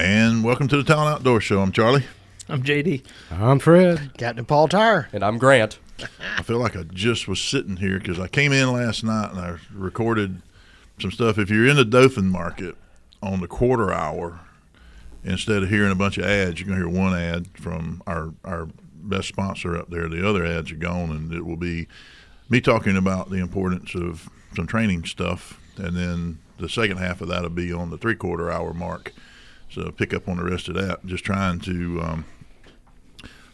And welcome to the Talon Outdoor Show. I'm Charlie. I'm JD. I'm Fred. Captain Paul Tire. And I'm Grant. I feel like I just was sitting here because I came in last night and I recorded some stuff. If you're in the Dothan market on the quarter hour, instead of hearing a bunch of ads, you're going to hear one ad from our best sponsor up there. The other ads are gone, and it will be me talking about the importance of some training stuff, and then the second half of that will be on the three-quarter hour mark. So pick up on the rest of that. Just trying to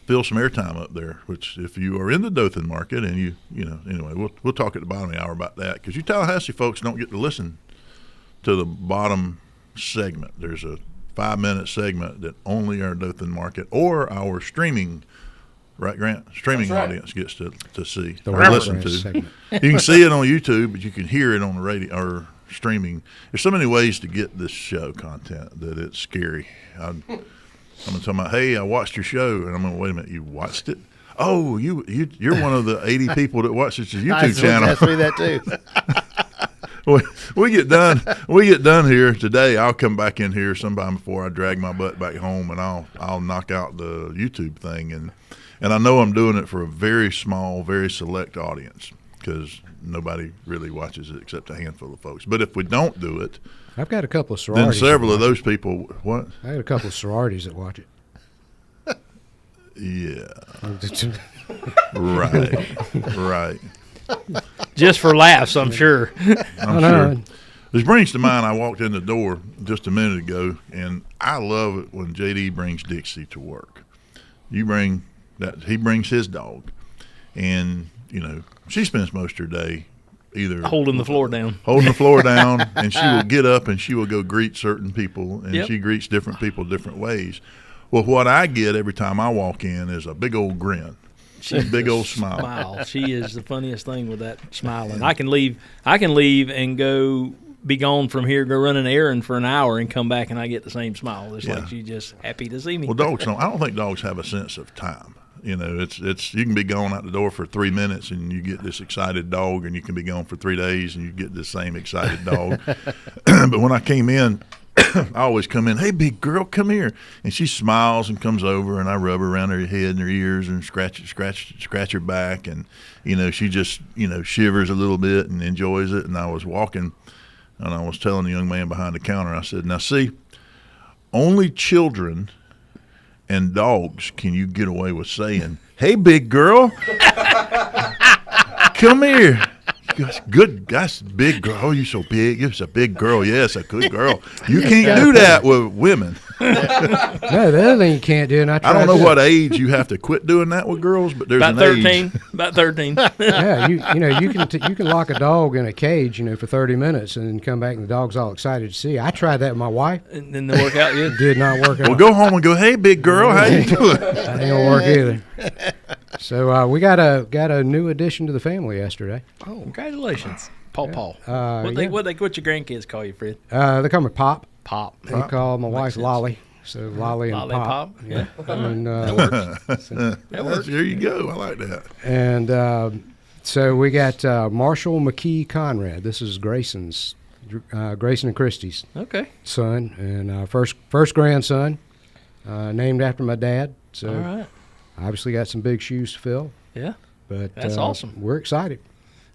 fill some airtime up there, which if you are in the Dothan market and you know, anyway, we'll talk at the bottom of the hour about that, because you Tallahassee folks don't get to listen to the bottom segment. There's a 5-minute segment that only our Dothan market or our streaming, right, Grant? Streaming audience gets to see or listen to. Segment. You can see it on YouTube, but you can hear it on the radio or streaming. There's so many ways to get this show content that it's scary. I'm talking about, hey, I watched your show, and I'm going, wait a minute, you watched it? Oh, you're one of the 80 people that watches the YouTube channel. I see that too. we get done here today. I'll come back in here sometime before I drag my butt back home, and I'll knock out the YouTube thing, and I know I'm doing it for a very small, very select audience, because nobody really watches it except a handful of folks. But if we don't do it, I've got a couple of sororities. Then several of those people, what? I had a couple of sororities that watch it. Yeah. Right. Just for laughs, I'm sure. I'm sure. This brings to mind, I walked in the door just a minute ago, and I love it when JD brings Dixie to work. He brings his dog, and she spends most of her day either holding the floor down, and she will get up and she will go greet certain people, and she greets different people different ways. Well, what I get every time I walk in is a big old grin, a big old smile. She is the funniest thing with that smiling. I can leave and go be gone from here, go run an errand for an hour, and come back, and I get the same smile. It's like she's just happy to see me. Well, dogs don't. I don't think dogs have a sense of time. It's you can be gone out the door for 3 minutes and you get this excited dog, and you can be gone for 3 days and you get this same excited dog. But when I came in, I always come in, hey, big girl, come here. And she smiles and comes over, and I rub her around her head and her ears and scratch her back. And, she just, shivers a little bit and enjoys it. And I was walking, and I was telling the young man behind the counter, I said, now, see, only children and dogs can you get away with saying, hey, big girl, come here. Good, that's big girl. Oh, you so big. It's a big girl. Yes, a good girl. You can't do that with women. No, the other thing you can't do, and I don't know what age you have to quit doing that with girls, but there's about an 13. age. About 13. Yeah, you can lock a dog in a cage, for 30 minutes, and then come back and the dog's all excited to see you. I tried that with my wife. And then they work out good. It did not work out. Well, go home and go, hey, big girl, how you doing? That ain't gonna work either. So we got a new addition to the family yesterday. Oh, congratulations, Paul. What your grandkids call you, Fred? They call me Pop. Pop. They call my wife Lolly. So Lolly and Pop. Yeah. And, that works. That works. There you go. I like that. And so we got Marshall McKee Conrad. This is Grayson and Christie's son, and first grandson, named after my dad. So all right. Obviously got some big shoes to fill. Yeah. But that's awesome. We're excited.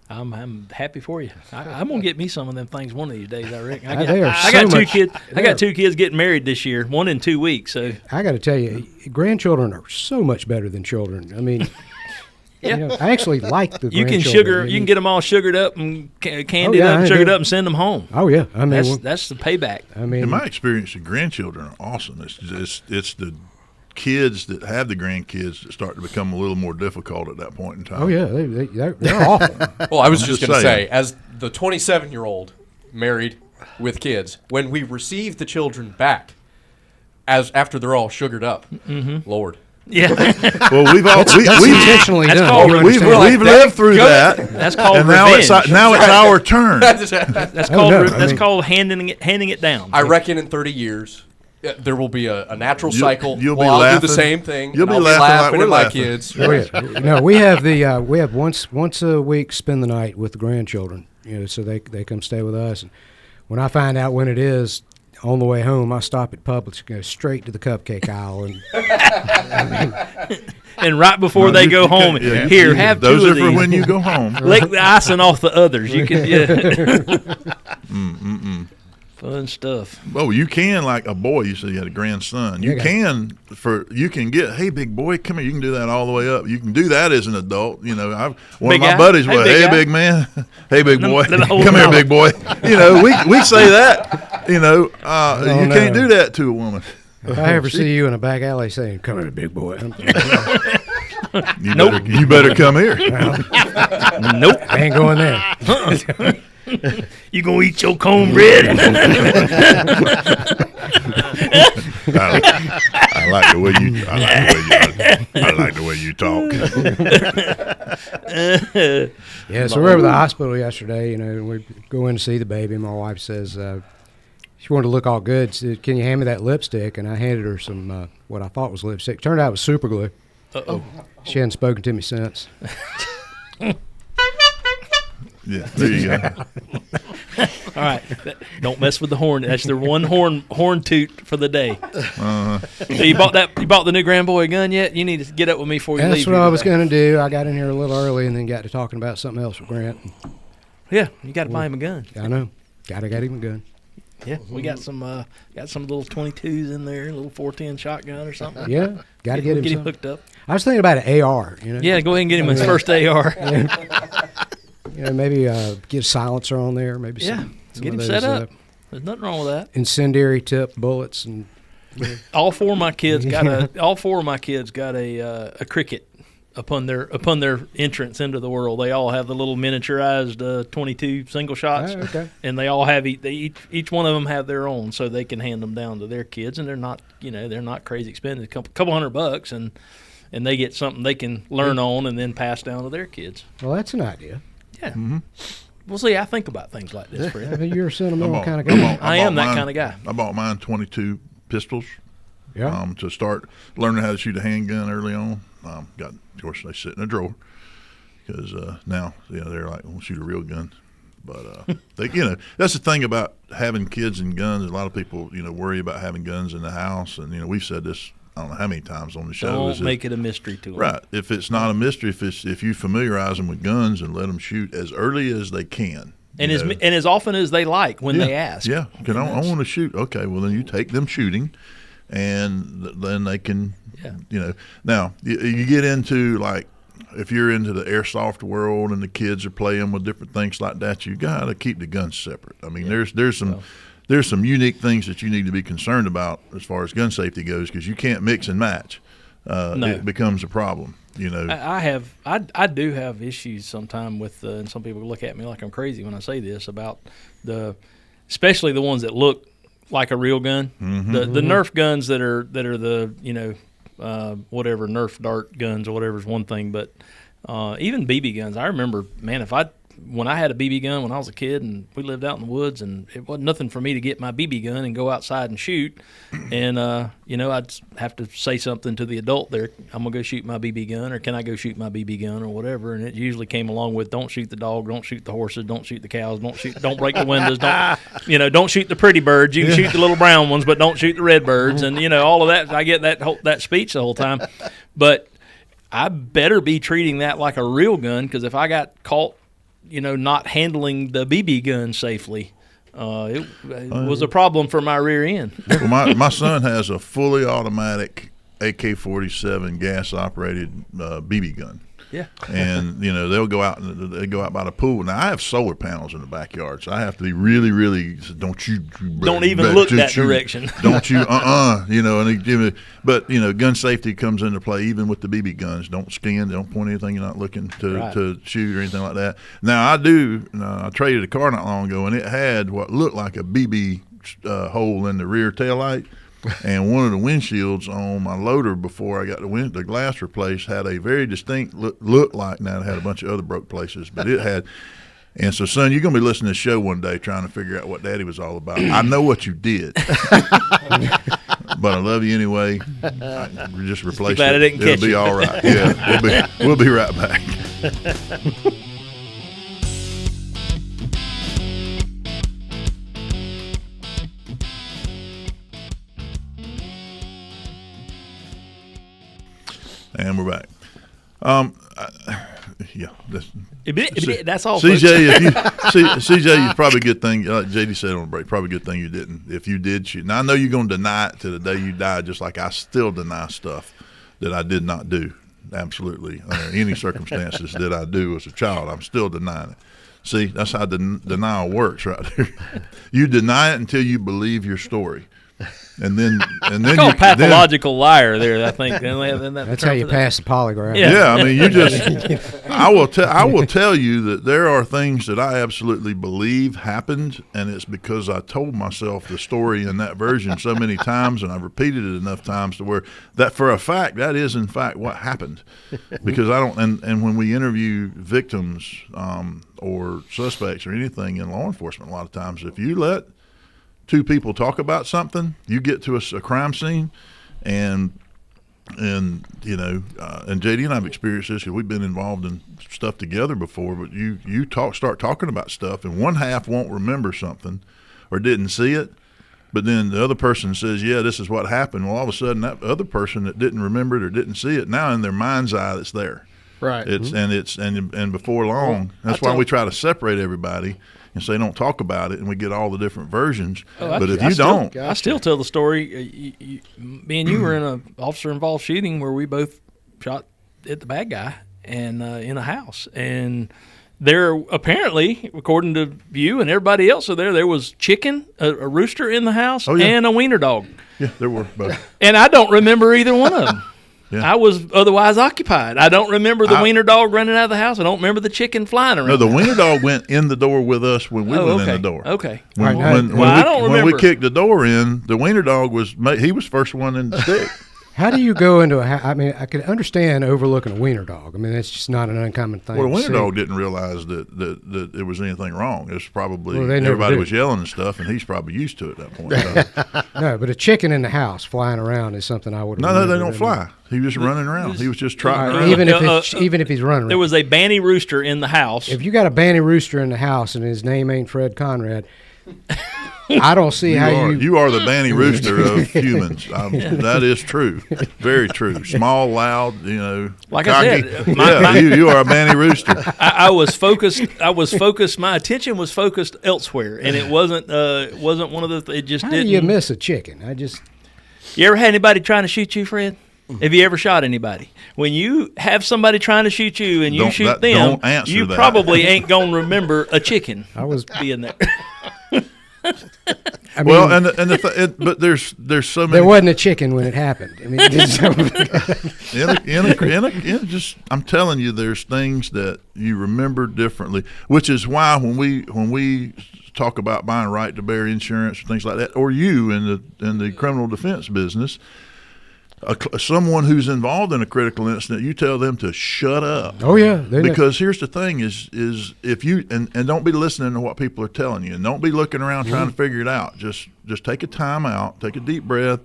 I'm happy for you. I'm gonna get me some of them things one of these days, I reckon. I got two kids. I got 2 kids getting married this year. 1 in 2 weeks. So I got to tell you, grandchildren are so much better than children. I mean, I actually like the. You grandchildren. You can get them all sugared up and candied up, sugared up, and send them home. Oh yeah, I mean that's the payback. I mean, in my experience, the grandchildren are awesome. It's the kids that have the grandkids that start to become a little more difficult at that point in time. Oh yeah, they're awful. Well, I was just going to say, as the 27-year-old married with kids, when we receive the children back, after they're all sugared up, Lord. Yeah. Well, we've intentionally done. We've lived through that. That's called and revenge. Now it's our turn. That's called handing it down. I reckon in 30 years. There will be a natural cycle. I'll do the same thing. You'll be I'll laughing at like my kids. Oh, yeah. No, we have once a week spend the night with the grandchildren. So they come stay with us. And when I find out when it is, on the way home, I stop at Publix and go straight to the cupcake aisle. And and right before they go home, here, have those two are of for these. when you go home. Lick the icing off the others. You can, fun stuff. Oh, you can, like a boy. You said you had a grandson. You can get, hey, big boy, come here. You can do that all the way up. You can do that as an adult. You know, one Big of my guy? buddies Hey, was, big hey, guy." big man, hey, big boy, Then hold come here, on. big boy. You know, we say that. You know, you no. can't do that to a woman. if I ever see you in a back alley saying, "Come here, big boy," You better come here. Nope. I ain't going there. You gonna eat your cornbread? I like the way you. I like the way you talk. Yeah, so we were at the hospital yesterday. You know, we go in to see the baby. My wife says she wanted to look all good. She said, "Can you hand me that lipstick?" And I handed her some what I thought was lipstick. Turned out it was super glue. Uh-oh. She hadn't spoken to me since. Yeah, there you go. All right, don't mess with the horn. That's their one horn toot for the day. So you bought the new Grand Boy gun yet? You need to get up with me before you leave. That's what I was going to do. I got in here a little early and then got to talking about something else with Grant. Yeah, you got to buy him a gun. I know. Got him a gun. Yeah, we got some little 22s in there, a little 410 shotgun or something. Yeah, got to get him some. hooked up. I was thinking about an AR. You know. Yeah, go ahead and get him his first AR. You know, maybe get a silencer on there. Maybe some get of him those, set up. There's nothing wrong with that. Incendiary tip bullets and. All four of my kids got a cricket upon their entrance into the world. They all have the little miniaturized 22 single shots, okay. and they all have each one of them have their own, so they can hand them down to their kids, and they're not crazy expensive, a couple $100, and they get something they can learn on and then pass down to their kids. Well, that's an idea. Yeah. Mm-hmm. Well, see, I think about things like this, Fred. You're a sentimental kind of guy. I am that kind of guy. I bought mine 22 pistols. Yeah. To start learning how to shoot a handgun early on. Of course, they sit in a drawer because now they're like, "We'll shoot a real gun." But that's the thing about having kids and guns. A lot of people worry about having guns in the house, and we've said this I don't know how many times on the show. Don't make it a mystery to them. Right. If it's not a mystery, if you familiarize them with guns and let them shoot as early as they can. And as often as they like when they ask. Yeah. I want to shoot. Okay, well, then you take them shooting, and then they can, Now, you get into, like, if you're into the airsoft world and the kids are playing with different things like that, you got to keep the guns separate. I mean, there's some unique things that you need to be concerned about as far as gun safety goes, because you can't mix and match. It becomes a problem. I do have issues sometimes with, and some people look at me like I'm crazy when I say this, about especially the ones that look like a real gun. Mm-hmm. The Nerf guns that are the whatever Nerf dart guns or whatever is one thing, but even BB guns. I remember, man, when I had a BB gun when I was a kid and we lived out in the woods, and it wasn't nothing for me to get my BB gun and go outside and shoot. And, I'd have to say something to the adult there. I'm going to go shoot my BB gun, or can I go shoot my BB gun or whatever? And it usually came along with, don't shoot the dog, don't shoot the horses, don't shoot the cows, don't break the windows, don't shoot the pretty birds. You can shoot the little brown ones, but don't shoot the red birds. And, all of that. I get that speech the whole time. But I better be treating that like a real gun, because if I got caught not handling the BB gun safely, it was a problem for my rear end. Well, my son has a fully automatic AK-47 gas-operated BB gun. Yeah. And they'll go out by the pool. Now I have solar panels in the backyard, so I have to be really, really. Don't even look that direction. Don't you? And they give me. But gun safety comes into play even with the BB guns. Don't scan. Don't point anything you're not looking to shoot or anything like that. Now I do. I traded a car not long ago, and it had what looked like a BB hole in the rear taillight. And one of the windshields on my loader before I got the glass replaced had a very distinct look like. Now it had a bunch of other broke places, but it had. And so, son, you're going to be listening to this show one day trying to figure out what Daddy was all about. I know what you did, but I love you anyway. Just replace it. It'll be all right. Yeah, we'll be right back. And we're back. Yeah, that's all. CJ, CJ, it's probably a good thing. Like JD said on the break, probably a good thing you didn't. If you did shoot, now I know you're going to deny it to the day you die, just like I still deny stuff that I did not do. Absolutely, under any circumstances that I do as a child, I'm still denying it. See, that's how denial works, right there. You deny it until you believe your story. And then you pathological liar there. I think that's how you pass the polygraph. Yeah, I mean, you just. I will tell you that there are things that I absolutely believe happened, and it's because I told myself the story in that version so many times, and I've repeated it enough times to where that for a fact that is in fact what happened. Because I don't, and when we interview victims or suspects or anything in law enforcement, a lot of times if you let two people talk about something, you get to a crime scene, and you know, and JD and I've experienced this because we've been involved in stuff together before. But you start talking about stuff, and one half won't remember something or didn't see it, but then the other person says, "Yeah, this is what happened." Well, all of a sudden, that other person that didn't remember it or didn't see it, now in their mind's eye, it's there. Right. And before long, that's why we try to separate everybody and say don't talk about it, and we get all the different versions. But if you don't, I still tell the story. Me and you were in an officer-involved shooting where we both shot at the bad guy and in a house, and there apparently, according to you and everybody else there was chicken, a rooster in the house, and a wiener dog. Yeah, there were both. And I don't remember either one of them. Yeah. I was otherwise occupied. I don't remember the wiener dog running out of the house. I don't remember the chicken flying around. No, the wiener dog went in the door with us when we went in the door. Okay. When we kicked the door in, the wiener dog was first one in the stick. How do you go into I mean, I could understand overlooking a wiener dog. I mean, that's just not an uncommon thing. Well, the wiener dog didn't realize that there was anything wrong. It was probably everybody was yelling and stuff, and he's probably used to it at that point. No, but a chicken in the house flying around is something I would. No, they don't fly. He was just running around. He was just trotting around. Even if he's running. There was a banny rooster in the house. If you got a banny rooster in the house and his name ain't Fred Conrad, I don't see you are the banny rooster of humans. That is true, very true. Small, loud, like cocky. I said, you are a banny rooster. I was focused. My attention was focused elsewhere, and it wasn't one of the. It just How didn't. do you miss a chicken? You ever had anybody trying to shoot you, Fred? Have you ever shot anybody? When you have somebody trying to shoot you and you shoot them, you probably ain't gonna remember a chicken. I was being there. I mean, but there's so many. There wasn't a chicken when it happened. I mean, I'm telling you, there's things that you remember differently, which is why when we talk about buying right to bear insurance or things like that, or you in the criminal defense business. Someone who's involved in a critical incident, you tell them to shut up. Oh yeah, because here's the thing: is if you and don't be listening to what people are telling you, and don't be looking around trying to figure it out. Just take a time out, take a deep breath,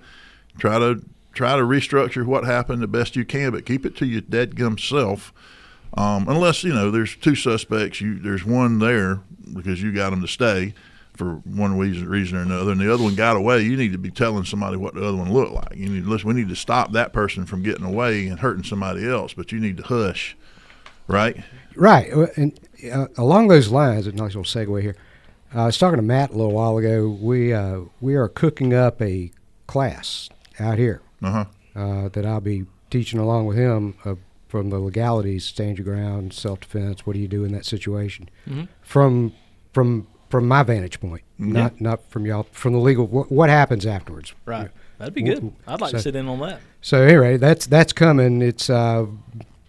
try to restructure what happened the best you can, but keep it to your dadgum self. Unless there's two suspects, there's one there because you got them to stay for one reason or another, and the other one got away. You need to be telling somebody what the other one looked like. You need to listen. We need to stop that person from getting away and hurting somebody else, but you need to hush, right? Right. And along those lines, a nice little segue here. I was talking to Matt a little while ago. We are cooking up a class out here that I'll be teaching along with him from the legalities, stand your ground, self-defense. What do you do in that situation? From my vantage point, not from y'all, from the legal, what happens afterwards. Right. That'd be good. I'd like to sit in on that. So anyway, that's coming. It's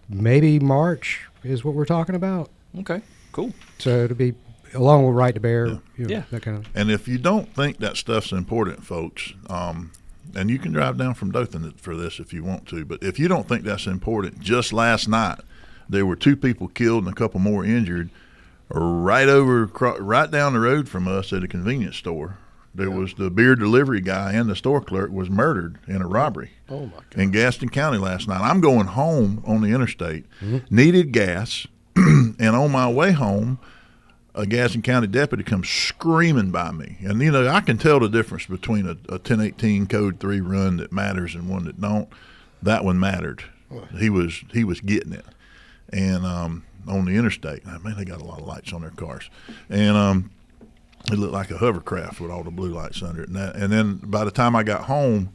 maybe March is what we're talking about. Okay, cool. So it'll be along with right to bear, that kind of. And if you don't think that stuff's important, folks, and you can drive down from Dothan for this if you want to, but if you don't think that's important, just last night there were 2 people killed and a couple more injured right down the road from us at a convenience store. There was the beer delivery guy and the store clerk was murdered in a robbery in Gaston County last night. I'm going home on the interstate, needed gas, and on my way home, a Gaston County deputy comes screaming by me. And, I can tell the difference between a 1018 Code 3 run that matters and one that don't. That one mattered. He was getting it, and on the interstate, man, they got a lot of lights on their cars, and it looked like a hovercraft with all the blue lights under it. And then by the time I got home,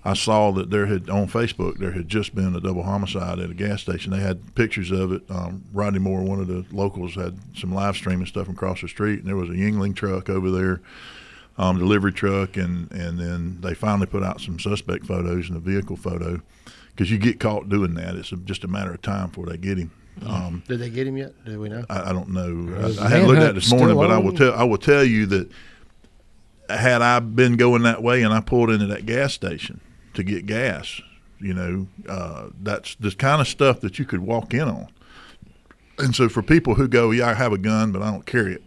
I saw that on Facebook, there had just been a double homicide at a gas station. They had pictures of it. Rodney Moore, one of the locals, had some live streaming stuff across the street, and there was a Yingling truck over there, delivery truck, and then they finally put out some suspect photos and a vehicle photo, because you get caught doing that. It's just a matter of time before they get him. Did they get him yet? Do we know? I don't know. I hadn't looked at it this morning, but I will tell you that had I been going that way and I pulled into that gas station to get gas, that's the kind of stuff that you could walk in on. And so for people who go, yeah, I have a gun, but I don't carry it,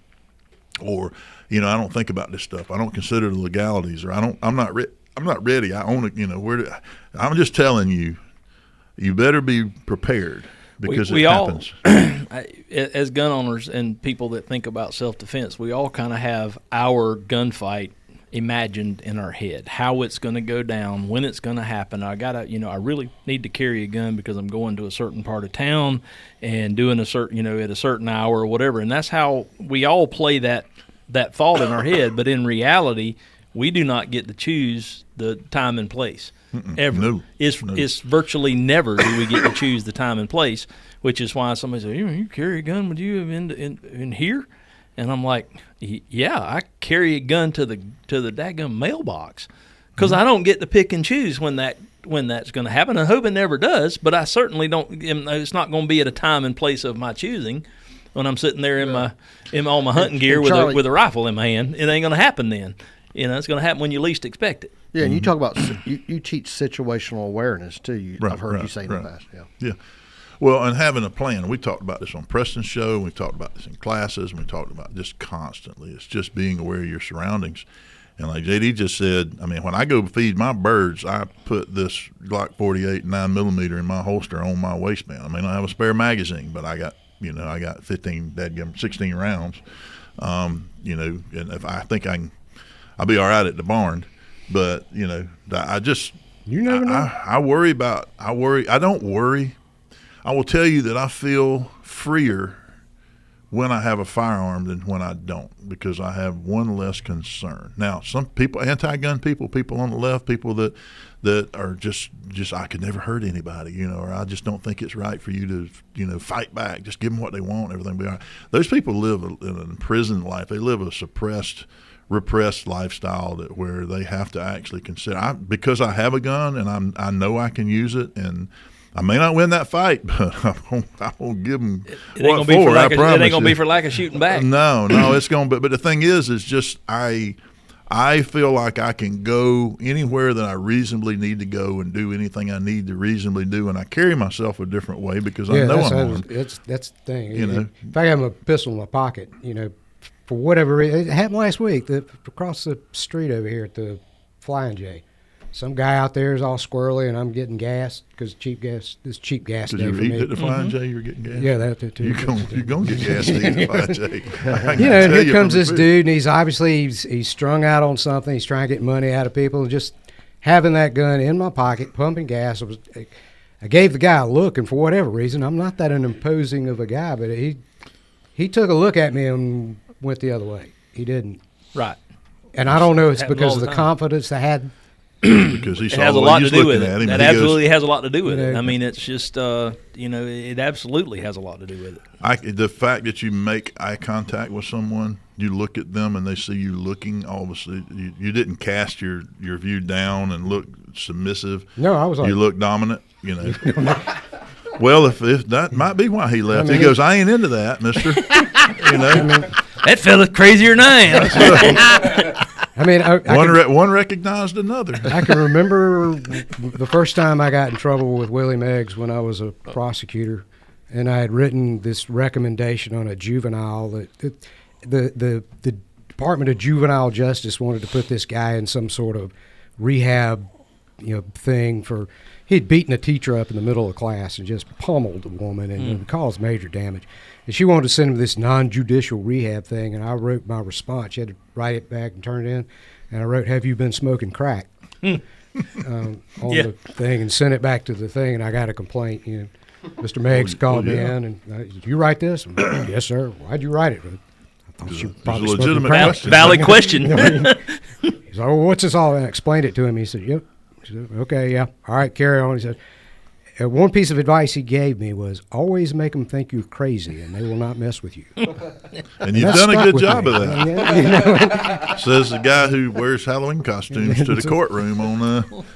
or I don't think about this stuff, I don't consider the legalities, or I'm not ready. I own it. I'm just telling you, you better be prepared, because it happens. As gun owners and people that think about self-defense, we all kind of have our gunfight imagined in our head, how it's going to go down, when it's going to happen. I really need to carry a gun because I'm going to a certain part of town and doing a certain, at a certain hour or whatever. And that's how we all play that thought in our head. But in reality, we do not get to choose the time and place. Ever. No. It's virtually never do we get to choose the time and place, which is why somebody says, you carry a gun with you in here? And I'm like, yeah, I carry a gun to the daggum mailbox, because I don't get to pick and choose when that's going to happen. I hope it never does, but I certainly don't. It's not going to be at a time and place of my choosing when I'm sitting there in all my hunting gear with a rifle in my hand. It ain't going to happen then. It's going to happen when you least expect it. Yeah, and you talk about you teach situational awareness too. I've heard you say in the past. Yeah. Well, and having a plan. We talked about this on Preston's show, and we talked about this in classes, and we talked about this constantly. It's just being aware of your surroundings. And like JD just said, when I go feed my birds, I put this Glock 48 9mm in my holster on my waistband. I don't have a spare magazine, but I got 16 rounds. And if I think I'll be all right at the barn. But, I just – you never know. I worry. I don't worry. I will tell you that I feel freer when I have a firearm than when I don't, because I have one less concern. Now, some people, anti-gun people on the left, people that are just I could never hurt anybody, or I just don't think it's right for you to, fight back. Just give them what they want, everything will be all right. Those people live in an imprisoned life. They live a repressed lifestyle where they have to actually consider. Because I have a gun and I know I can use it, and I may not win that fight, but I won't give them what for. I promise. It ain't gonna be for lack of shooting back. No, it's gonna be. But the thing is just I feel like I can go anywhere that I reasonably need to go and do anything I need to reasonably do, and I carry myself a different way because I know I'm armed. That's the thing. If I have a pistol in my pocket, for whatever reason, it happened last week. Across the street over here at the Flying J. Some guy out there is all squirrely, and I'm getting gas because cheap gas. This cheap gas day for me. Because you're eating at the Flying J, you're getting gas. Yeah, that too. You're going to get gas at the Flying J. And here comes this dude, and he's obviously he's strung out on something. He's trying to get money out of people, and just having that gun in my pocket, pumping gas. I gave the guy a look, and for whatever reason, I'm not that imposing of a guy, but he took a look at me and went the other way. He didn't. Right. And I don't know. It's because of the confidence I had. Because he saw has a lot to do with it. That absolutely has a lot to do with it. It's just, it absolutely has a lot to do with it. The fact that you make eye contact with someone, you look at them and they see you looking, obviously, you didn't cast your view down and look submissive. No, I was like. You look dominant, Well, if that might be why he left. He goes, I ain't into that, mister. That fella's crazier than I am. One recognized another. I can remember the first time I got in trouble with Willie Meggs when I was a prosecutor, and I had written this recommendation on a juvenile that the Department of Juvenile Justice wanted to put this guy in some sort of rehab, thing for. He'd beaten a teacher up in the middle of class and just pummeled a woman and caused major damage. And she wanted to send him this non-judicial rehab thing, and I wrote my response. She had to write it back and turn it in. And I wrote, "Have you been smoking crack?" on the thing and sent it back to the thing, and I got a complaint. Mr. Meggs called me in, and did you write this? Yes, sir. Why'd you write it? I thought you probably a legitimate question. Valid question. He's like, well, what's this all? And I explained it to him. He said, yep. I said, okay, yeah. All right, carry on. He said, one piece of advice he gave me was always make them think you're crazy, and they will not mess with you. And you've done a good job of that. Says the guy who wears Halloween costumes to the courtroom on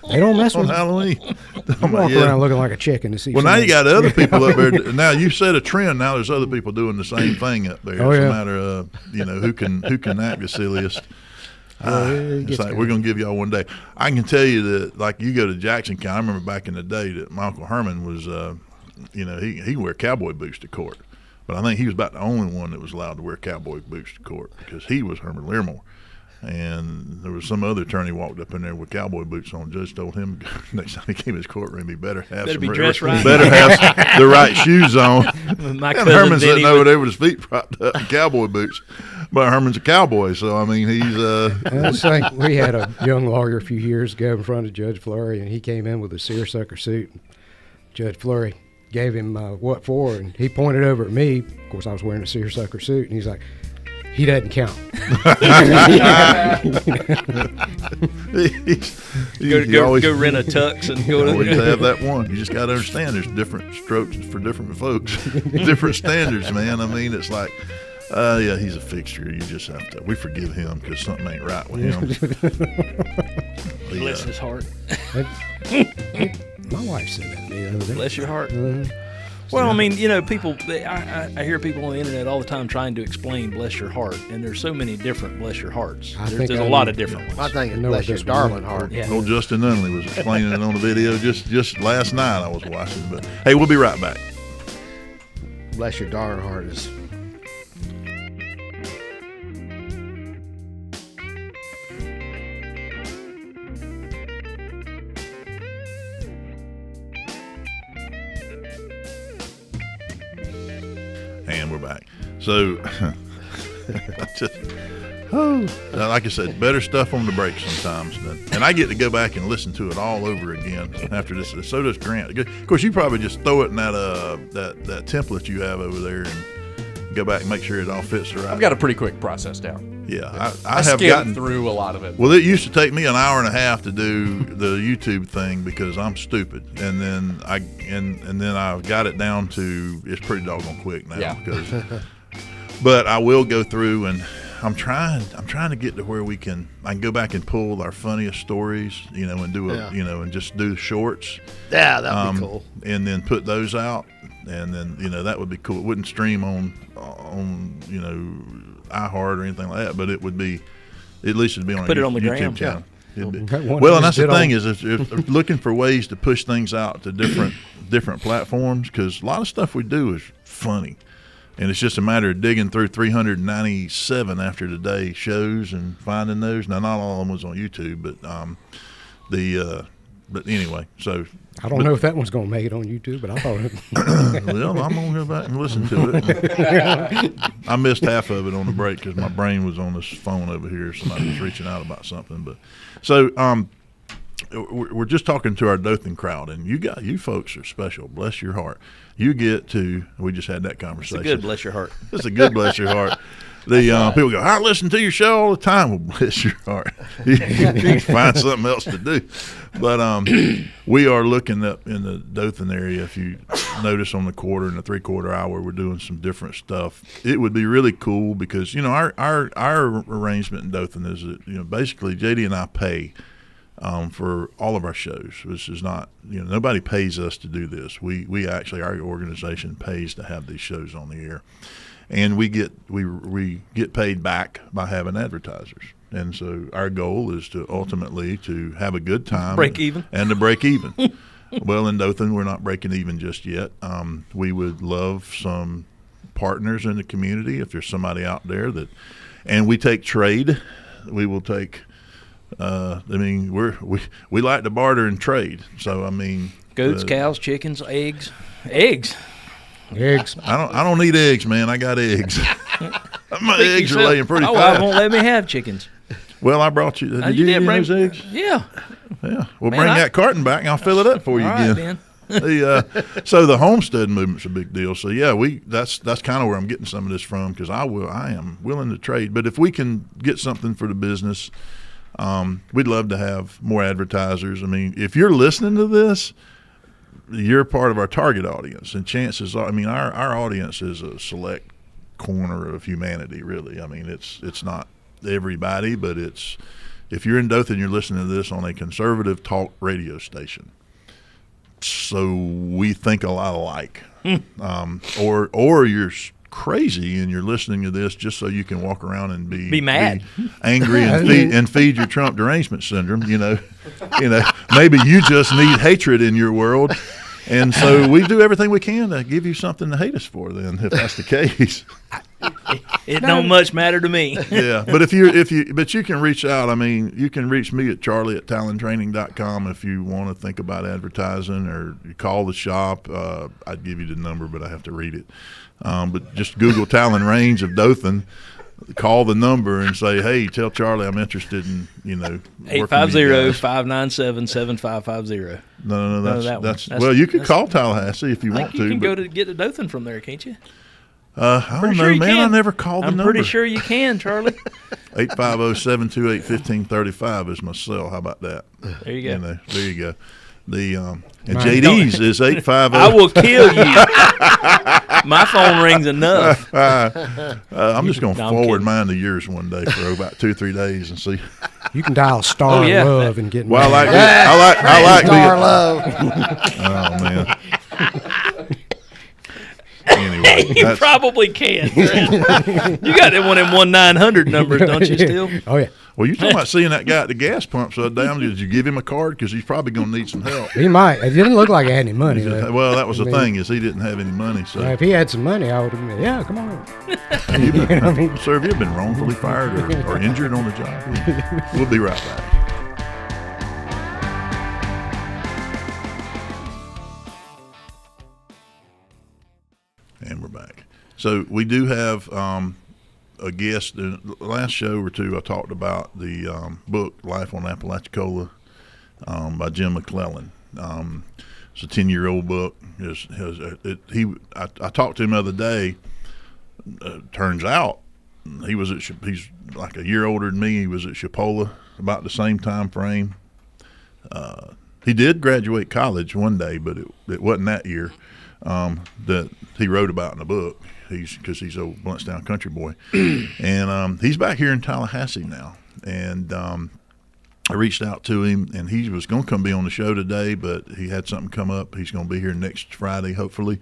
they don't mess with Halloween. You walk around looking like a chicken to see. Well, now you got other people up there. Now you've set a trend. Now there's other people doing the same thing up there. It's a matter of who can act the silliest. It's like we're going to give y'all one day. I can tell you that, like, you go to Jackson County. I remember back in the day that my Uncle Herman was, he wear cowboy boots to court. But I think he was about the only one that was allowed to wear cowboy boots to court because he was Herman Learmore. And there was some other attorney walked up in there with cowboy boots on. Judge told him next time he came to his courtroom, he better have better have the right shoes on. My and Herman's sitting over there with his feet propped up in cowboy boots. But Herman's a cowboy, so I mean he's. We had a young lawyer a few years ago in front of Judge Flurry, and he came in with a seersucker suit. Judge Flurry gave him what for, and he pointed over at me. Of course, I was wearing a seersucker suit, and he's like, he doesn't count. Go rent a tux and go to always have that one. You just got to understand there's different strokes for different folks, different standards, man. I mean, it's like, he's a fixture. You just have to. We forgive him because something ain't right with him. Bless his heart. My wife said that to me the other day. Bless your heart. Well, I mean, people, I hear people on the internet all the time trying to explain bless your heart, and there's so many different bless your hearts. There's a lot of different ones. I think it's bless your darling heart. Yeah. Old Justin Nunley was explaining it on the video just last night I was watching. But, hey, we'll be right back. Bless your darling heart is... And we're back. So, like I said, better stuff on the break sometimes. And I get to go back and listen to it all over again after this. So does Grant. Of course, you probably just throw it in that template you have over there and go back and make sure it all fits right. I've got a pretty quick process down. Yeah, I have gotten through a lot of it. Well, it used to take me an hour and a half to do the YouTube thing because I'm stupid, and then I got it down to it's pretty doggone quick now. Yeah. But I will go through and I'm trying to get to where I can go back and pull our funniest stories, and do and just do shorts. Yeah, that would be cool. And then put those out, and then that would be cool. It wouldn't stream on iHeart or anything like that, but it would be, at least it'd be on put it on the YouTube gram. channel. Yeah. Well, and that's the thing is if looking for ways to push things out to different platforms, because a lot of stuff we do is funny, and it's just a matter of digging through 397 after today shows and finding those. Now, not all of them was on YouTube, but anyway, so. I don't know if that one's going to make it on YouTube, but I thought it. Well, I'm going to go back and listen to it. I missed half of it on the break because my brain was on this phone over here. Somebody was reaching out about something. But so we're just talking to our Dothan crowd, and you folks are special. Bless your heart. You get to. We just had that conversation. It's a good bless your heart. It's a good bless your heart. People go, I listen to your show all the time. Well, bless your heart. You can find something else to do. But we are looking up in the Dothan area. If you notice on the quarter and the 3/4 hour, we're doing some different stuff. It would be really cool because, our arrangement in Dothan is that, basically JD and I pay for all of our shows. This is not, nobody pays us to do this. We actually, our organization pays to have these shows on the air. And we get paid back by having advertisers, and so our goal is to ultimately to have a good time, break even, and to break even. Well, in Dothan, we're not breaking even just yet. We would love some partners in the community if there's somebody out there and we take trade. We will take. We like to barter and trade. So goats, cows, chickens, eggs. Eggs. I don't need eggs, man. I got eggs. My eggs are laying pretty fast. I won't let me have chickens. Well, I brought you. Did you eat those eggs? Yeah. Yeah, we'll bring that carton back and I'll fill it up for you again. Right, So the homestead movement's a big deal. So yeah, that's kind of where I'm getting some of this from, because I am willing to trade. But if we can get something for the business, we'd love to have more advertisers. I mean, if you're listening to this, you're part of our target audience, and chances are, I mean, our audience is a select corner of humanity, really. I mean, it's not everybody, but if you're in Dothan, you're listening to this on a conservative talk radio station. So we think a lot alike. Or you're crazy and you're listening to this just so you can walk around and be mad, be angry, and feed your Trump derangement syndrome. Maybe you just need hatred in your world. And so we do everything we can to give you something to hate us for, then, if that's the case. It don't much matter to me. Yeah, but but you can reach out. I mean, you can reach me at charlie@talontraining.com if you want to think about advertising, or you call the shop. I'd give you the number, but I have to read it. But just Google Talon Range of Dothan. Call the number and say, hey, tell Charlie I'm interested in, 850-597-7550. No, that's well, you can call Tallahassee if you want to. You can go to get to Dothan from there, can't you? I don't know, man. I never called the number. I'm pretty sure you can, Charlie. 850-728-1535 is my cell. How about that? There you go. There you go. And JD's is 850. I will kill you. My phone rings enough. I'm just going to forward mine to yours one day for about 2-3 days and see. You can dial star love and get. Well, I like star love. Oh man. Anyway, you probably can. You got that one in 1-900 numbers, don't you? Still? Oh yeah. Well, you're talking about seeing that guy at the gas pump the other day. Did you give him a card? Because he's probably going to need some help. He might. It didn't look like he had any money. Well, that was the thing, is he didn't have any money. So if he had some money, I would have been, yeah, come on. Sir, have you been wrongfully fired or injured on the job? We'll be right back. And we're back. So we do have a guest. The last show or two, I talked about the book "Life on Apalachicola" by Jim McClellan. It's a 10-year-old book. I talked to him the other day. Turns out he's like a year older than me. He was at Chipola about the same time frame. He did graduate college one day, but it wasn't that year that he wrote about in the book. Because he's a Bluntstown country boy, and he's back here in Tallahassee now. And I reached out to him, and he was going to come be on the show today, but he had something come up. He's going to be here next Friday, hopefully,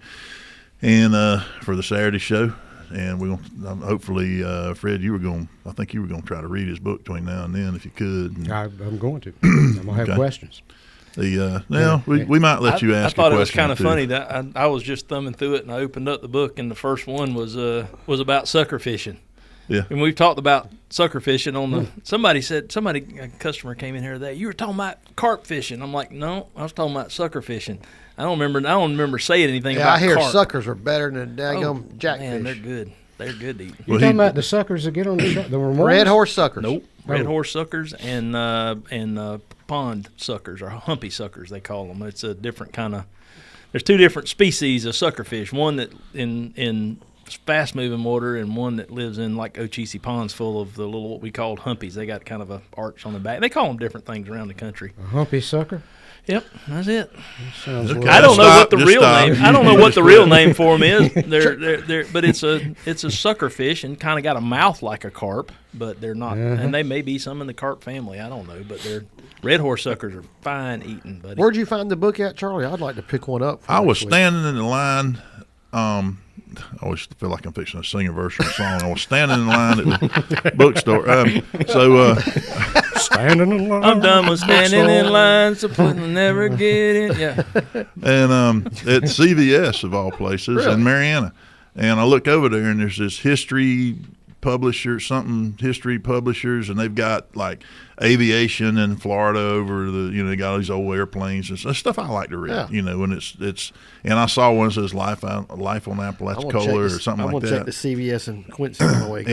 and for the Saturday show. And we're going to, hopefully, Fred, I think you were going to try to read his book between now and then if you could. I'm going to. I'm going to have questions. We might let you ask. I thought it was kind of funny that I was just thumbing through it, and I opened up the book, and the first one was about sucker fishing. Yeah, and we've talked about sucker fishing on the. A customer came in here today. You were talking about carp fishing. I'm like, no, I was talking about sucker fishing. I don't remember saying anything about. I hear carp. Suckers are better than daggum jackfish. Man, they're good. They're good to eat. You talking about the suckers that get on the the red horse suckers? Nope, red horse suckers and pond suckers, or humpy suckers they call them. It's a different kind of. There's two different species of suckerfish. One that in fast moving water, and one that lives in like Ocheesee ponds full of the little what we called humpies. They got kind of a arch on the back. They call them different things around the country. A humpy sucker. Yep, that's it. Okay. I don't know what the real name. I don't know what the real name for them is. They're but it's a sucker fish and kind of got a mouth like a carp, but they're not. And they may be some in the carp family. I don't know, but they're red horse suckers are fine eating, buddy. Where'd you find the book at, Charlie? I'd like to pick one up. I was standing in the line. I always feel like I'm fixing to sing a verse of a song. I was standing in line at the bookstore. Standing in line. I'm done with standing in line, so please never get in. Yeah. And at CVS of all places in Mariana, and I look over there, and there's this history publishers, and they've got like aviation in Florida over the, they got all these old airplanes and stuff I like to read, when it's, and I saw one that says Life on Apalachicola or something like that. I want to check the CVS in Quincy on the way.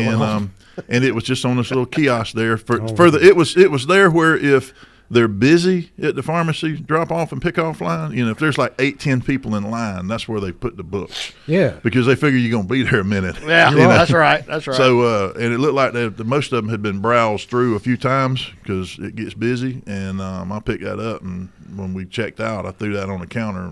And it was just on this little kiosk there it was there where if they're busy at the pharmacy drop off and pick off line. You know, if there's like 8-10 people in line, that's where they put the books. Yeah, because they figure you're gonna be there a minute. Yeah, that's right. That's right. So and it looked like the most of them had been browsed through a few times because it gets busy. And I picked that up, and when we checked out, I threw that on the counter.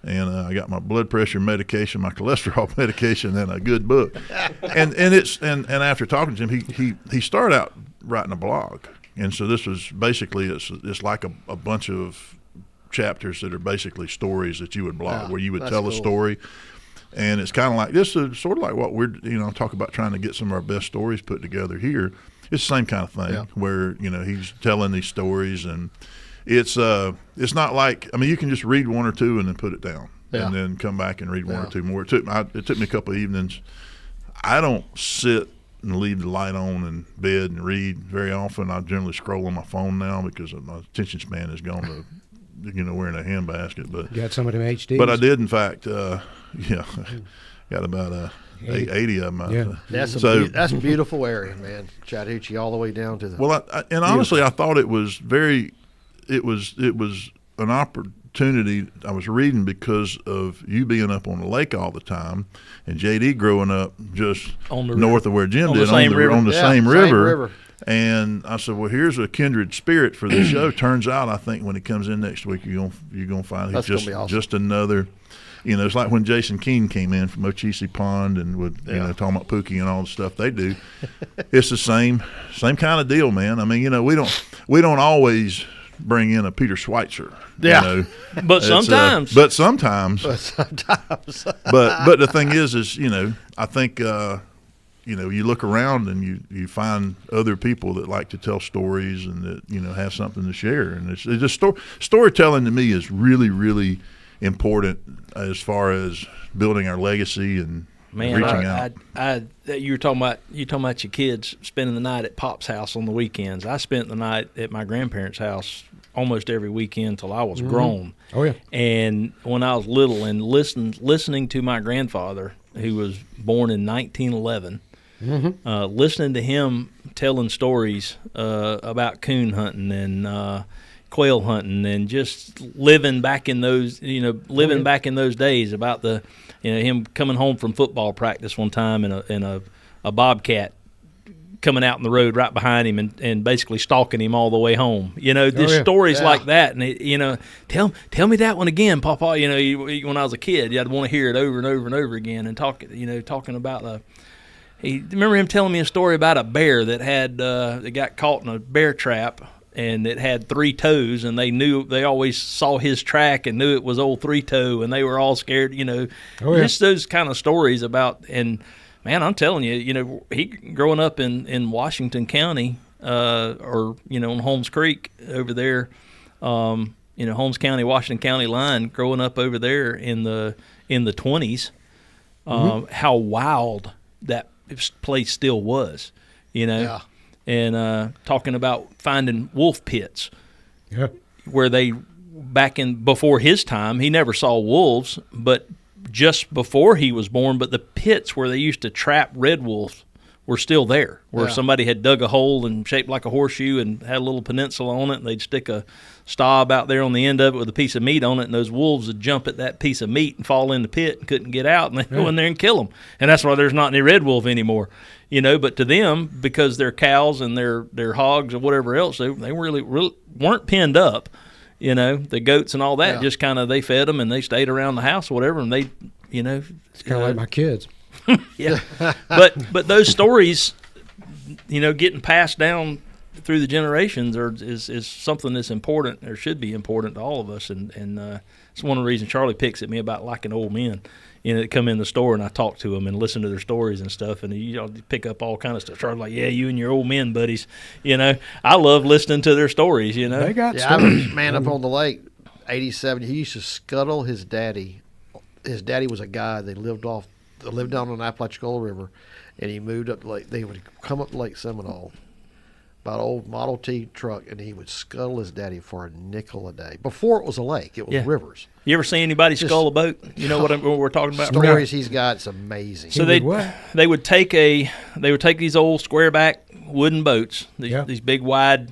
And I got my blood pressure medication, my cholesterol medication, and a good book. and after talking to him, he started out writing a blog, and so this was basically it's like a bunch of chapters that are basically stories that you would blog, where you would tell a story. And it's kind of like this is sort of like what we're talk about trying to get some of our best stories put together here. It's the same kind of thing where he's telling these stories, and it's not like, I mean, you can just read one or two and then put it down and then come back and read one or two more. It took me a couple of evenings. I don't sit and leave the light on in bed and read very often. I generally scroll on my phone now because my attention span has gone to wearing a handbasket. But you got some of them HDs. But I did, in fact, got about 80 of them. Yeah. That's a beautiful area, man. Chattahoochee all the way down to the. Well, honestly, I thought it was it was an opportunity I was reading because of you being up on the lake all the time, and JD growing up just north of where Jim did on the same river. And I said, well, here's a kindred spirit for the show. Turns out, I think when he comes in next week, you're gonna find he's just another. It's like when Jason Keene came in from Ochisi Pond and would talking about Pookie and all the stuff they do. It's the same kind of deal, man. I mean, we don't always bring in a Peter Schweitzer. But sometimes. But the thing is I think you look around and you find other people that like to tell stories and that have something to share, and it's just storytelling to me is really, really important as far as building our legacy and reaching out. You were talking about your kids spending the night at Pop's house on the weekends. I spent the night at my grandparents' house almost every weekend till I was grown. Oh yeah. And when I was little, and listening to my grandfather, who was born in 1911, listening to him telling stories about coon hunting and quail hunting, and just living back in those back in those days, about the him coming home from football practice one time and a bobcat coming out in the road right behind him and basically stalking him all the way home. Stories like that, and tell me that one again, Papa. When I was a kid, I'd want to hear it over and over and over again, and talking about remember him telling me a story about a bear that got caught in a bear trap, and it had 3 toes, and they always saw his track and knew it was old 3-toe, and they were all scared, just those kind of stories about. And man, I'm telling you, he growing up in Washington County, or on Holmes Creek over there, Holmes County, Washington County line, growing up over there in the 20s, how wild that place still was, and talking about finding wolf pits, where before his time, he never saw wolves, but just before he was born, but the pits where they used to trap red wolves were still there, where somebody had dug a hole and shaped like a horseshoe and had a little peninsula on it, and they'd stick a stab out there on the end of it with a piece of meat on it, and those wolves would jump at that piece of meat and fall in the pit and couldn't get out, and they'd go in there and kill them. And that's why there's not any red wolf anymore, but to them, because they're cows and they're hogs or whatever else, they really weren't pinned up. The goats and all that, just kind of, they fed them and they stayed around the house or whatever, and they, it's kind of like my kids. Yeah, but those stories, getting passed down through the generations is something that's important, or should be important to all of us, and it's one of the reasons Charlie picks at me about liking old men. That come in the store and I talk to them and listen to their stories and stuff, and you pick up all kind of stuff. Charlie's like, yeah, you and your old men buddies. I love listening to their stories. They got stories. I was a man up on the lake, 87. He used to scuttle his daddy. His daddy was a guy. They lived down on the Apalachicola River, and he moved up the lake. They would come up to Lake Seminole, about an old Model T truck, and he would scuttle his daddy for $0.05 a day. Before it was a lake, it was rivers. You ever see anybody scull a boat? You know what we're talking about? Stories he's got, it's amazing. So they would take these old squareback wooden boats, these big wide,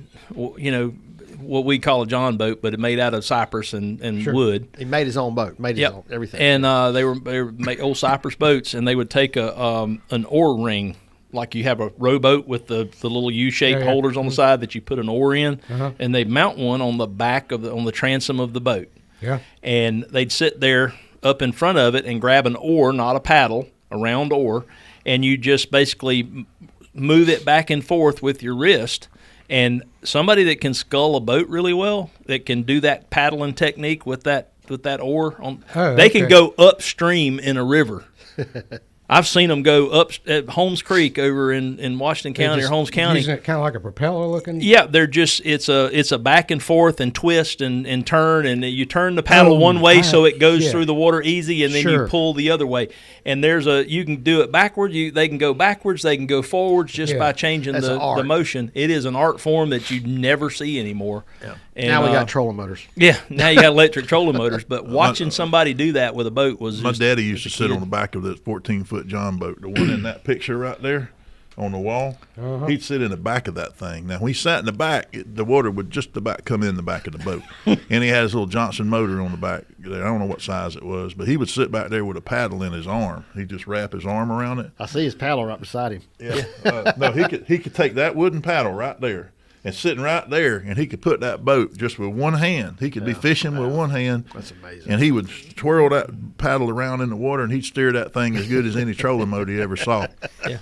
what we call a John boat, but it made out of cypress and wood. He made his own boat, made his own everything. And they were make old cypress boats, and they would take an oar ring, like you have a rowboat with the little U-shaped holders on the side that you put an oar in, and they'd mount one on the back of on the transom of the boat. Yeah. And they'd sit there up in front of it and grab an oar, not a paddle, a round oar, and you just basically move it back and forth with your wrist. And somebody that can scull a boat really well, that can do that paddling technique with that oar, they can go upstream in a river. I've seen them go up at Holmes Creek over in Washington County or Holmes County. Using it kind of like a propeller looking? Yeah, they're just it's a back and forth and twist and turn, and you turn the paddle one way so it goes through the water easy, and then you pull the other way. And you can do it backwards. They can go backwards. They can go forwards just by changing the motion. It is an art form that you never see anymore. Yeah. And now we got trolling motors. Yeah, now you got electric trolling motors. But watching somebody do that with a boat was my daddy used to sit on the back of this 14-foot John boat, the one in that picture right there on the wall. He'd sit in the back of that thing. Now, when he sat in the back, the water would just about come in the back of the boat. And he had his little Johnson motor on the back there. I don't know what size it was, but he would sit back there with a paddle in his arm. He'd just wrap his arm around it. I see his paddle right beside him. Yeah. No, he could take that wooden paddle right there and sitting right there, and he could put that boat just with one hand. He could be fishing with one hand. That's amazing. And he would twirl that paddle around in the water, and he'd steer that thing as good as any trolling motor you ever saw. Yeah.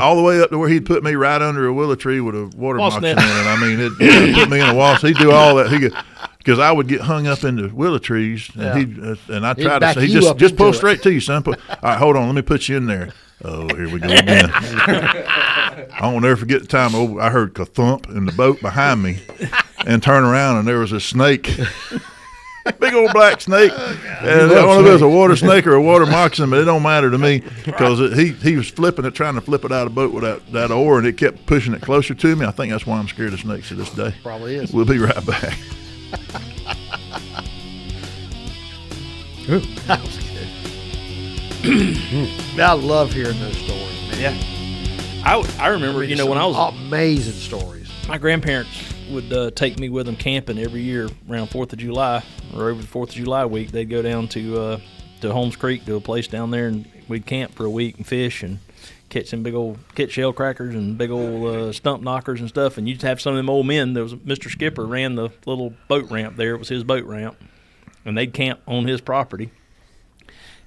All the way up to where he'd put me right under a willow tree with a water moccasin in it. I mean, he'd put me in a wall. So he'd do all that. Because I would get hung up in the willow trees, and and I'd try to say, just pull straight to you, son. All right, hold on, let me put you in there. Oh, here we go again. I won't never forget the time I heard ka-thump in the boat behind me and turn around, and there was a snake, big old black snake. And I don't know if it was a water snake or a water moccasin, but it don't matter to me because he was flipping it, trying to flip it out of the boat with that oar, and it kept pushing it closer to me. I think that's why I'm scared of snakes to this day. Probably is. We'll be right back. That was good. I love hearing those stories, man. Yeah. I remember, when I was amazing stories. My grandparents would take me with them camping every year around 4th of July or over the 4th of July week. They'd go down to Holmes Creek, to a place down there, and we'd camp for a week and fish and catch shell crackers and big old stump knockers and stuff. And you'd have some of them old men. There was Mr. Skipper ran the little boat ramp there. It was his boat ramp, and they'd camp on his property.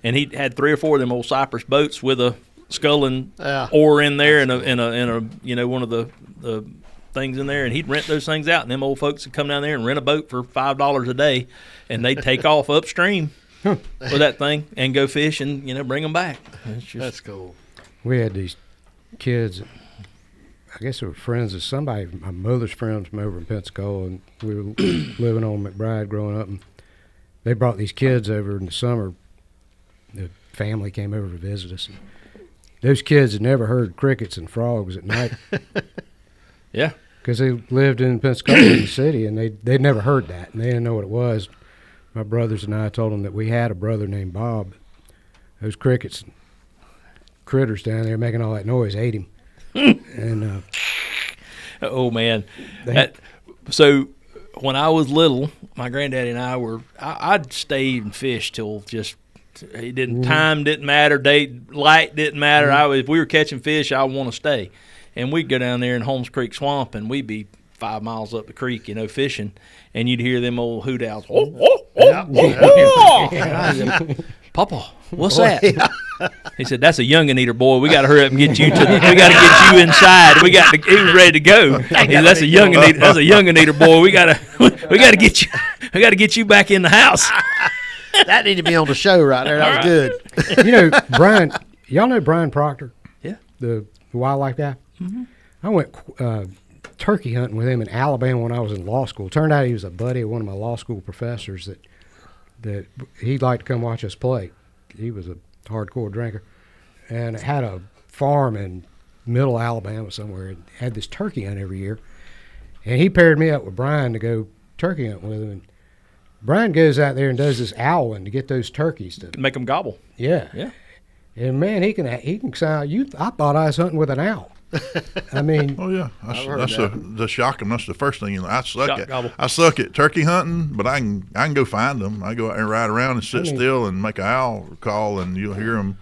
And he had 3 or 4 of them old cypress boats with a sculling oar in there and a one of the things in there, and he'd rent those things out, and them old folks would come down there and rent a boat for $5 a day, and they'd take off upstream with that thing and go fish and bring them back. That's cool. We had these kids, I guess they were friends of somebody, my mother's friends from over in Pensacola, and we were living on McBride growing up, and they brought these kids over in the summer. The family came over to visit us. And those kids had never heard crickets and frogs at night. Yeah. Because they lived in Pensacola in the city, and they'd never heard that, and they didn't know what it was. My brothers and I told them that we had a brother named Bob. Those crickets and critters down there making all that noise ate him. And oh, man. So when I was little, my granddaddy and I'd stay and fish till just – it didn't. Time didn't matter. Light didn't matter. If we were catching fish, I want to stay, and we'd go down there in Holmes Creek Swamp, and we'd be 5 miles up the creek, fishing, and you'd hear them old hoot owls. Papa, what's that? He said, "That's a youngin' eater, boy. We got to hurry up and get you we got to get you inside. He was ready to go. He said, that's a youngin' eater. That's a youngin' eater, boy. We got to get you. We got to get you back in the house." That needed to be on the show right there. That was good. Brian, y'all know Brian Proctor? Yeah. The wildlife guy? Mm-hmm. I went turkey hunting with him in Alabama when I was in law school. Turned out he was a buddy of one of my law school professors that he'd like to come watch us play. He was a hardcore drinker. And had a farm in middle Alabama somewhere and had this turkey hunt every year. And he paired me up with Brian to go turkey hunting with him. And Brian goes out there and does this owling to get those turkeys to make them gobble. Yeah. And man, he can sound. I thought I was hunting with an owl. I mean, Oh yeah, that's the shock 'em. That's the first thing I suck Shock at. gobble. I suck at turkey hunting, but I can go find them. I go out and ride around and sit still and make an owl call, and you'll hear them.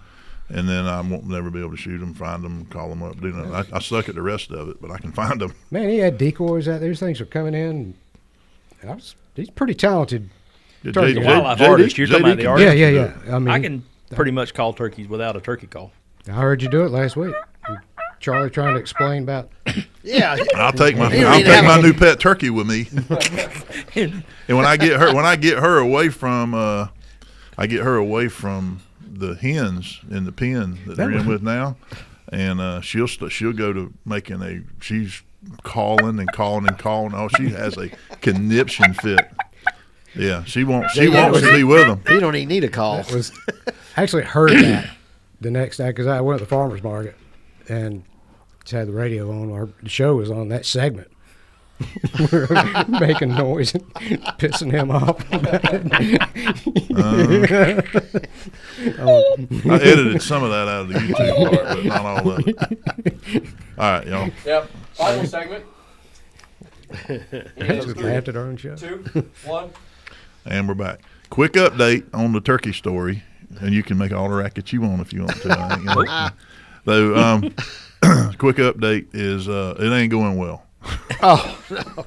And then I won't never be able to shoot them, find them, call them up. I suck at the rest of it, but I can find them. man, he had decoys out there. These things are coming in. He's pretty talented. Turkey. The wildlife artist. You're talking about the artist. Yeah. I mean, I can pretty much call turkeys without a turkey call. I heard you do it last week. Charlie trying to explain about. Yeah. I'll take my new pet turkey with me. And when I get her away from the hens in the pen that they're in with now, and she'll go to she's calling and calling and calling. Oh, she has a conniption fit. Yeah, she wants to be with them. You don't even need a call. I actually heard that the next day because I went to the farmer's market and just had the radio on. The show was on that segment. We were making noise and pissing him off. I edited some of that out of the YouTube part, but not all of it. All right, y'all. Yep. Final segment. After our own show. 2, 1. And we're back. Quick update on the turkey story, and you can make all the racket you want if you want to. Though, quick update is it ain't going well. Oh, no.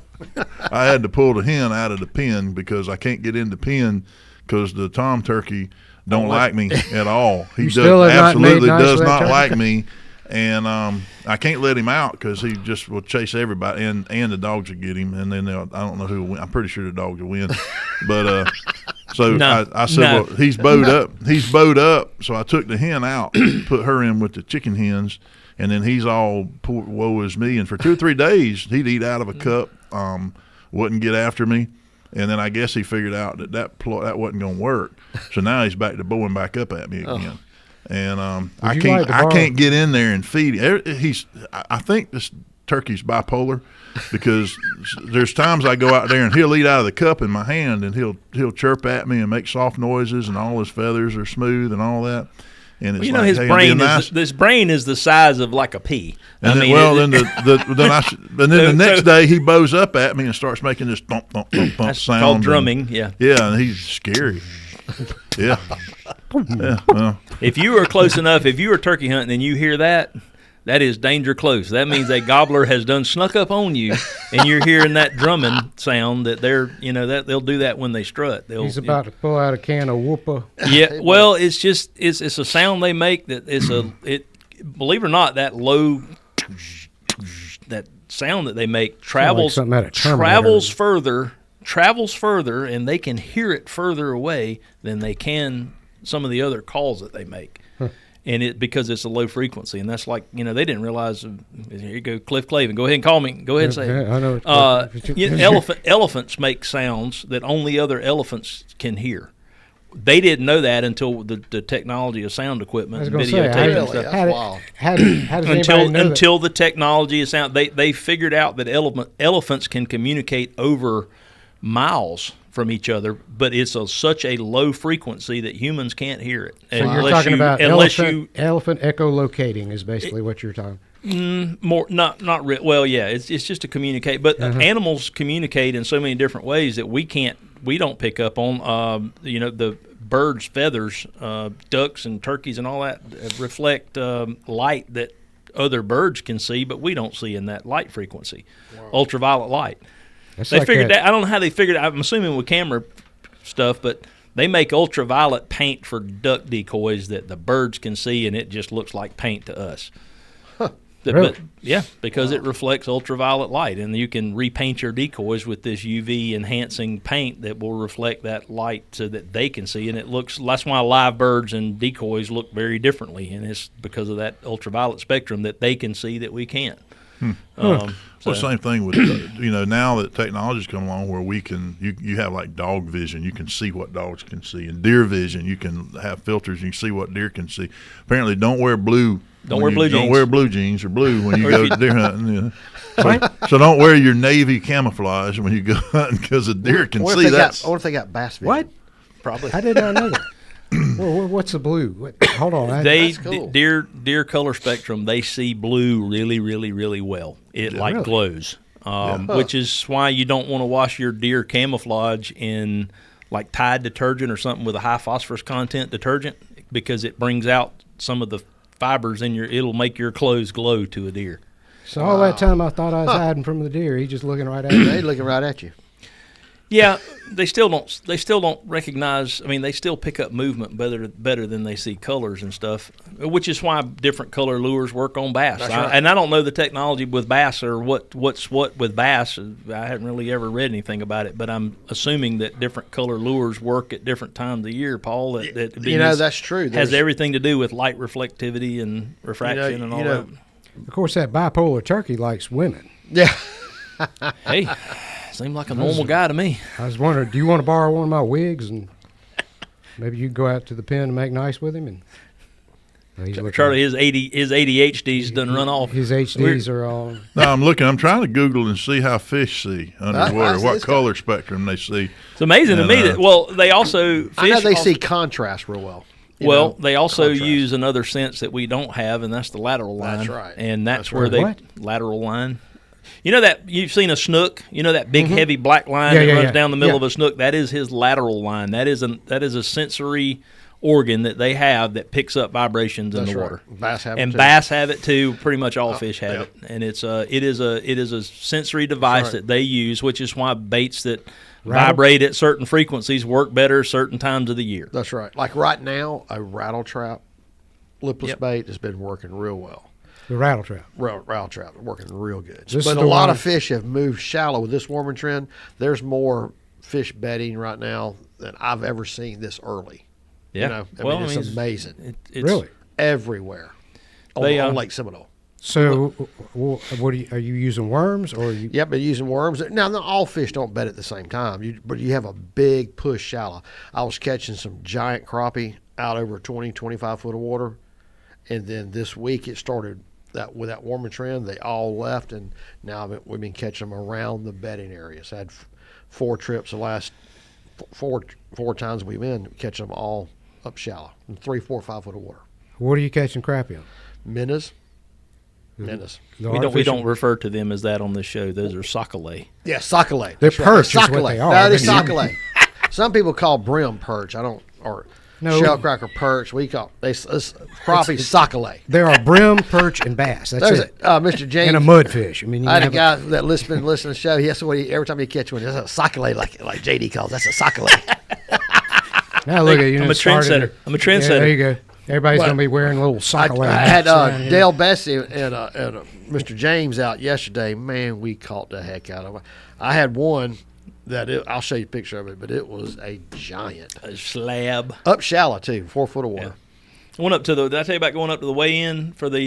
I had to pull the hen out of the pen because I can't get in the pen because the tom turkey don't like me at all. He absolutely does not like me, and I can't let him out because he just will chase everybody, and the dogs will get him, and then I don't know who will win. I'm pretty sure the dogs will win, but so I said, well, he's bowed up. He's bowed up, so I took the hen out, put her in with the chicken hens. And then he's all, poor, woe is me. And for 2 or 3 days, he'd eat out of a cup, wouldn't get after me. And then I guess he figured out that wasn't going to work. So now he's back to bowing back up at me again. And I can't get in there and feed him. I think this turkey's bipolar because there's times I go out there and he'll eat out of the cup in my hand and he'll chirp at me and make soft noises and all his feathers are smooth and all that. And it's his brain is the size of like a pea. And then the next day he bows up at me and starts making this thump thump thump thump sound. Called drumming. Yeah, and he's scary. Yeah. Well. If you are close enough, if you are turkey hunting and you hear that, that is danger close. That means a gobbler has snuck up on you, and you're hearing that drumming sound. That that they'll do that when they strut. He's about to pull out a can of whooper. Yeah, well, it's a sound they make that believe it or not, that low, that sound that they make travels further, and they can hear it further away than they can some of the other calls that they make. And because it's a low frequency, and that's like they didn't realize. Here you go, Cliff Clavin. Go ahead and call me. Go ahead and say it. I know. Elephants make sounds that only other elephants can hear. They didn't know that until the technology of sound equipment and videotaping and stuff. That's wild. How does until the technology of sound, they figured out that elephants can communicate over miles from each other, but it's such a low frequency that humans can't hear it. So you're talking about elephant echolocating is basically what you're talking. More not real. Well, yeah, it's just to communicate, but animals communicate in so many different ways that we don't pick up on. The birds' feathers, ducks and turkeys and all that reflect light that other birds can see, but we don't see in that light frequency, ultraviolet light. They figured that. I don't know how they figured it. I'm assuming with camera stuff, but they make ultraviolet paint for duck decoys that the birds can see, and it just looks like paint to us. Really? Because it reflects ultraviolet light, and you can repaint your decoys with this UV enhancing paint that will reflect that light so that they can see, and it looks. That's why live birds and decoys look very differently, and it's because of that ultraviolet spectrum that they can see that we can't. Well, same thing with now that technology's come along where we can you have like dog vision, you can see what dogs can see, and deer vision, you can have filters, you can see what deer can see. Apparently, don't wear blue jeans or blue when you go deer hunting. So don't wear your navy camouflage when you go hunting because a deer can see that. I wonder if they got bass vision. What? Probably. I did not know that. Well, what's the blue? Hold on. They That's cool. deer color spectrum. They see blue really, really, really well. It Really? glows, which is why you don't want to wash your deer camouflage in like Tide detergent or something with a high phosphorus content detergent, because it brings out some of the fibers in it'll make your clothes glow to a deer. So all that time I thought I was hiding from the deer. He's just looking right at me. They looking right at you. Yeah, they still don't recognize. I mean, they still pick up movement better than they see colors and stuff, which is why different color lures work on bass. That's right. And I don't know the technology with bass or what's what with bass. I haven't really ever read anything about it, but I'm assuming that different color lures work at different times of year, Paul. That's true. Has everything to do with light reflectivity and refraction and all that. Of course, that bipolar turkey likes women. Yeah. Hey, seemed like a normal guy to me. I was wondering, do you want to borrow one of my wigs and maybe you can go out to the pen and make nice with him? And he's looking Charlie, his ADHD's done run off. His HDs are all. No, I'm trying to Google and see how fish see underwater, see what this color spectrum they see. It's amazing to me that they also fish. I know they see contrast real well. They also contrast. use another sense that we don't have, and that's the lateral line. That's right. And that's That's where right. they lateral line. You know that you've seen a snook. You know that big heavy black line Yeah, that yeah, runs yeah. down the middle Yeah. of a snook. That is his lateral line. That is a sensory organ that they have that picks up vibrations in That's the right. water. Bass have it And too. bass have it too. Pretty much all fish have yeah. it, and it is a sensory device right. that they use, which is why baits that Rattle? vibrate at certain frequencies work better certain times of the year. That's right. Like right now, a rattle trap, lipless Yep. bait has been working real well. The rattle trap. Rattle trap working real good. This But is a the lot one- of fish have moved shallow with this warming trend. There's more fish bedding right now than I've ever seen this early. Yeah. You know, I mean, it's amazing. It's, Really? Everywhere. On Lake Seminole. So, are you using worms or are you? Yep, been using worms. Now, not all fish don't bed at the same time, but you have a big push shallow. I was catching some giant crappie out over 20, 25 foot of water, and then this week it started with that warming trend. They all left, and now we've been catching them around the bedding areas. I had 4 trips the last four times we've been catching them all up shallow, in 3, 4, 5 foot of water. What are you catching crappie on? Minnows. we don't refer to them as that on this show. Those are sockeye. Yeah, sockeye. They're That's right. perch is what Sockeye. they are. No, they're sockeye. Some people call brim perch. Or No. shellcracker perch. We call it's crappie sockeye. There are brim, perch, and bass. That's There's it. Mr. James. And a mudfish. I mean, you I had a have guy that been listening to the show. That's what every time he catch one, that's a sockeye, like JD calls. That's a sockeye. now look at you. I'm a trendsetter. I'm a trendsetter. Yeah, there you go. Everybody's What? going to be wearing little I sock had Dale Bessie and Mr. James out yesterday. Man, we caught the heck out of it. I had one I'll show you a picture of it, but it was a giant. A slab. Up shallow too, 4 foot of water. I went up to did I tell you about going up to the weigh-in for the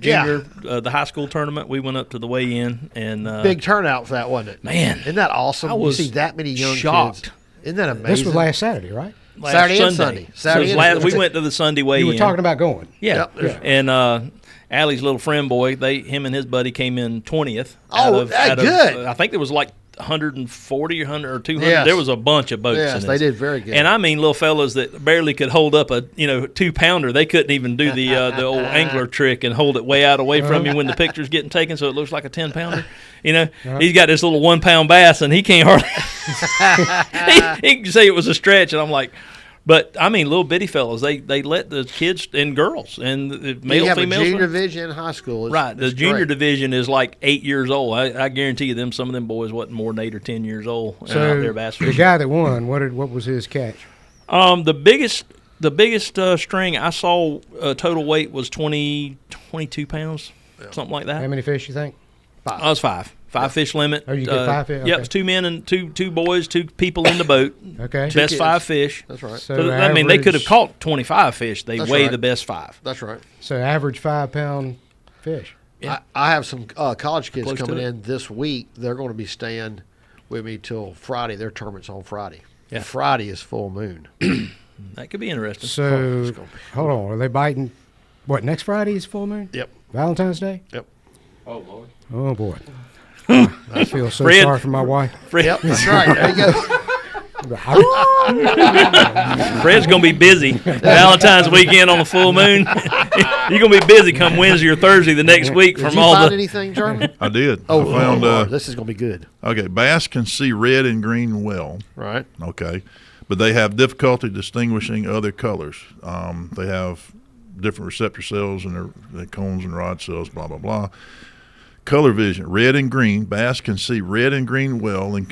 junior the high school tournament? We went up to the weigh-in and Big turnout for that, wasn't it? Man, isn't that awesome? I was you see that many young shocked. kids. Isn't that amazing? This was last Saturday, right? last Saturday and Sunday. Sunday. Saturday So and last, Sunday. we went to the Sunday weigh-in. You were talking about going. Yeah. Yep. And Allie's little friend boy, him and his buddy came in 20th. Oh, good. I think there was like 140 or 100 or 200. Yes. There was a bunch of boats. Yes, in they this. did very good. And I mean, little fellas that barely could hold up a 2-pounder. They couldn't even do the old angler trick and hold it way out away from you when the picture's getting taken, so it looks like a 10-pounder. He's got this little 1-pound bass, and he can't hardly. he can say it was a stretch, and I'm like. But I mean, little bitty fellas, they let the kids and girls and the male you have females. a junior division in high school. Right, the junior division is like 8 years old. I guarantee you, some of them boys wasn't more than 8 or 10 years old. Out So there bass the fishing. guy that won, what was his catch? The biggest string I saw total weight was 22 pounds, something like that. How many fish you think? I was 5 fish limit. Oh, you get 5 fish? Yeah, it Okay. was 2 men and two boys, 2 people in the boat. Okay. Best kids. 5 fish. That's right. So, I mean, they could have average- caught 25 fish. They That's weigh right. the best 5. That's right. So average 5-pound fish. Yeah. I have some college kids Close to coming it. in this week. They're going to be staying with me till Friday. Their tournament's on Friday. Yeah. Friday is full moon. That could be interesting. So hold on, are they biting? What, next Friday is full moon? Yep. Valentine's Day? Yep. Oh, Lord. Oh boy. I feel so Fred- sorry for my wife. Fred, Yep. That's right. There you go. Fred's gonna be busy. Valentine's weekend on the full moon. You're gonna be busy come Wednesday or Thursday the next week Did from you all find the. anything, Jeremy? I did. Oh, I found, Lord, this is going to be good. okay, bass can see red and green well. Right. Okay, but they have difficulty distinguishing other colors. They have different receptor cells and their cones and rod cells, blah, blah, blah. Color vision, red and green. Bass can see red and green well and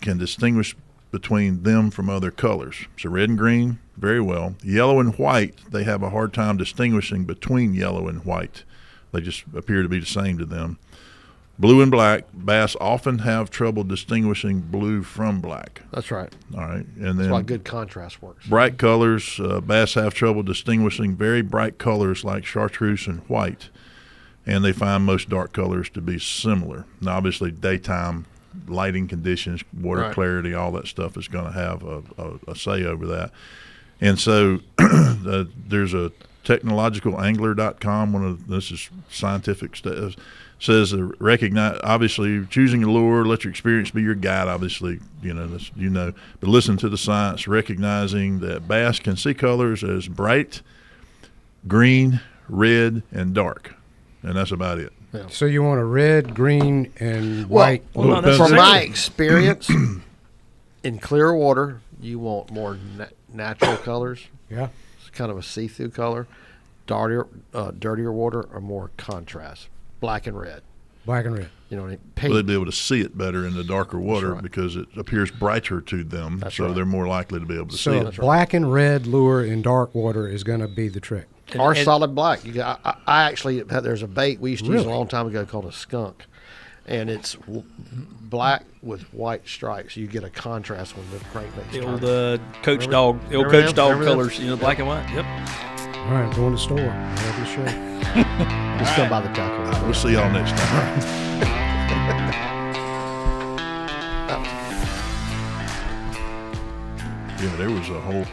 can distinguish between them from other colors. So red and green, very well. Yellow and white, they have a hard time distinguishing between yellow and white. They just appear to be the same to them. Blue and black, bass often have trouble distinguishing blue from black. That's right. All right, and That's then why good contrast works. bright colors, bass have trouble distinguishing very bright colors like chartreuse and white, and they find most dark colors to be similar. Now, obviously, daytime lighting conditions, water Right. clarity, all that stuff is going to have a say over that. And so there's a technologicalangler.com, this is scientific stuff, says recognize, obviously choosing a lure, let your experience be your guide, obviously, but listen to the science, recognizing that bass can see colors as bright, green, red, and dark. And that's about it. Yeah. So you want a red, green, and Well, white. Well, not Well, From necessarily. my experience, in clear water, you want more natural colors. Yeah. It's kind of a see-through color. Dirtier water or more contrast, black and red. Black and red. You know what I mean? Well, Paint. they'd be able to see it better in the darker water right. because it appears brighter to them, That's so right. they're more likely to be able to see So it. black and red lure in dark water is going to be the trick. Or and- solid black. I actually there's a bait we used to use Really? a long time ago called a skunk, and it's black with white stripes. You get a contrast when the crankbait's The turning. old coach dog, the old remember coach them? dog Remember them? colors, black and white. Yep. All right, going to the store. Have the show. Just come by the tackle. We'll see y'all next time. Yeah, there was a whole